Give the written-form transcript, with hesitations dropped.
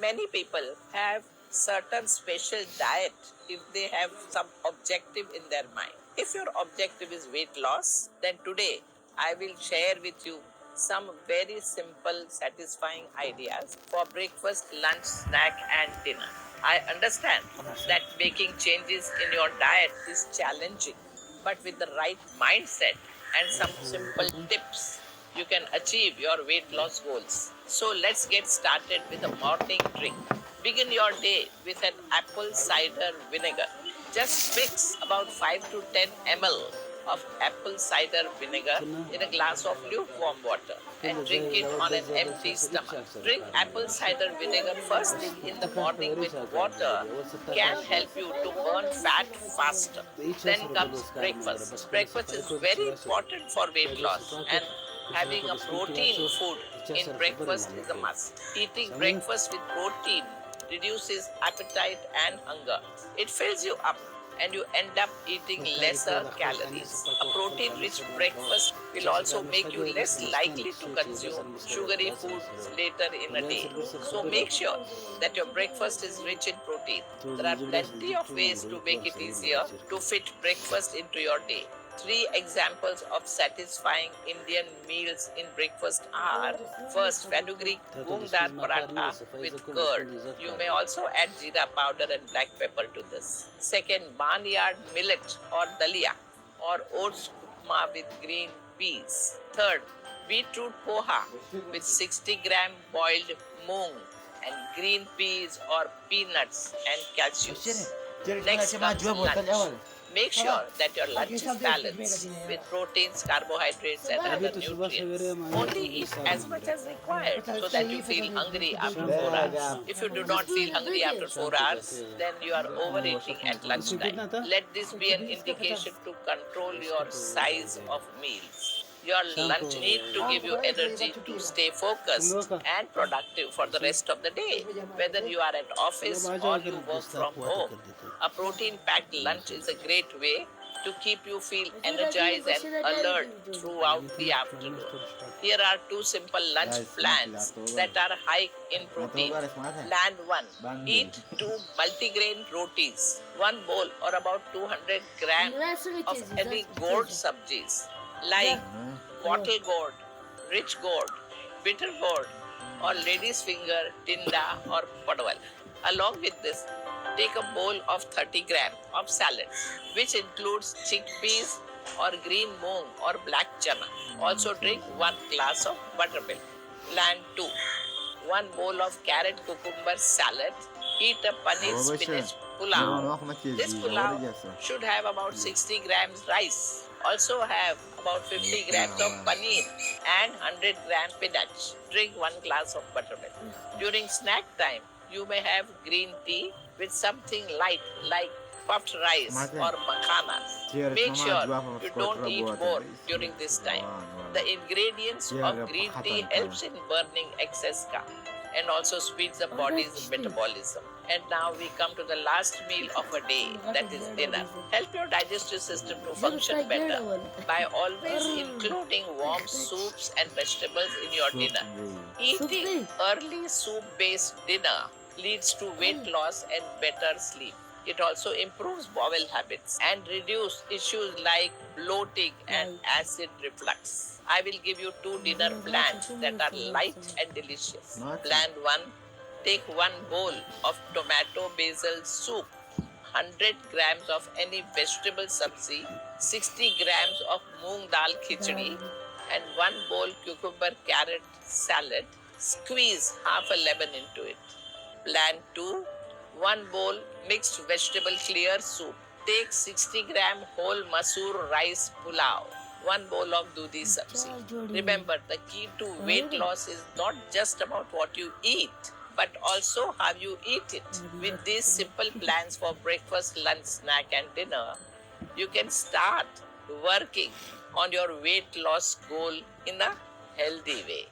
Many people have certain special diet if they have some objective in their mind. If your objective is weight loss, then today I will share with you some very simple, satisfying ideas for breakfast, lunch, snack, and dinner. I understand that making changes in your diet is challenging, but with the right mindset and some simple tips, you can achieve your weight loss goals. So let's get started with a morning drink. Begin your day with an apple cider vinegar. Just mix about 5 to 10 ml of apple cider vinegar in a glass of lukewarm water and drink it on an empty stomach. Drink apple cider vinegar first thing in the morning with water can help you to burn fat faster. Then comes breakfast. Breakfast is very important for weight loss, and having a protein food in breakfast is a must. Eating breakfast with protein reduces appetite and hunger. It fills you up and you end up eating lesser calories. A protein rich breakfast will also make you less likely to consume sugary foods later in a day. So make sure that your breakfast is rich in protein. There are plenty of ways to make it easier to fit breakfast into your day. 3 examples of satisfying Indian meals in breakfast are: first, fenugreek moong dal paratha with curd. You may also add jeera powder and black pepper to this. Second, barnyard millet or dalia or oats upma with green peas. Third, beetroot poha with 60 gram boiled moong and green peas or peanuts and cashews. Next comes lunch. Make sure that your lunch is balanced with proteins, carbohydrates, and other nutrients. Only eat as much as required so that you feel hungry after 4 hours. If you do not feel hungry after 4 hours, then you are overeating at lunchtime. Let this be an indication to control your size of meals. Your lunch needs to give you energy to stay focused and productive for the rest of the day, whether you are at office or you work from home. A protein-packed lunch is a great way to keep you feel energized and alert throughout the afternoon. Here are 2 simple lunch plans that are high in protein. Plan 1. Eat 2 multigrain rotis, 1 bowl or about 200 grams of any gourd sabjis like bottle gourd, rich gourd, bitter gourd, or lady's finger, tinda, or padwal. Along with this, take a bowl of 30 grams of salads, which includes chickpeas or green moong or black chana. Also drink 1 glass of buttermilk. Plan 2. 1 bowl of carrot cucumber salad. Eat a paneer spinach pulao. This pulao should have about 60 grams rice. Also have about 50 grams of paneer and 100 grams spinach. Drink 1 glass of buttermilk. During snack time, you may have green tea with something light like puffed rice or makhanas. Make sure you don't eat more during this time. The ingredients of green tea helps in burning excess carb and also speeds the body's metabolism. And now we come to the last meal of a day, that is dinner. Help your digestive system to function better by always including warm soups and vegetables in your dinner. Eating early soup-based dinner leads to weight loss and better sleep. It also improves bowel habits and reduce issues like bloating and acid reflux. I will give you 2 dinner plans that are light and delicious. Plan 1. Take 1 bowl of tomato basil soup, 100 grams of any vegetable sabzi, 60 grams of moong dal khichdi, and 1 bowl cucumber carrot salad. Squeeze half a lemon into it. Plan 2. 1 bowl mixed vegetable clear soup. Take 60 gram whole masoor rice pulao. 1 bowl of dudhi sabzi. Remember, the key to weight loss is not just about what you eat, but also how you eat it. With these simple plans for breakfast, lunch, snack, and dinner, you can start working on your weight loss goal in a healthy way.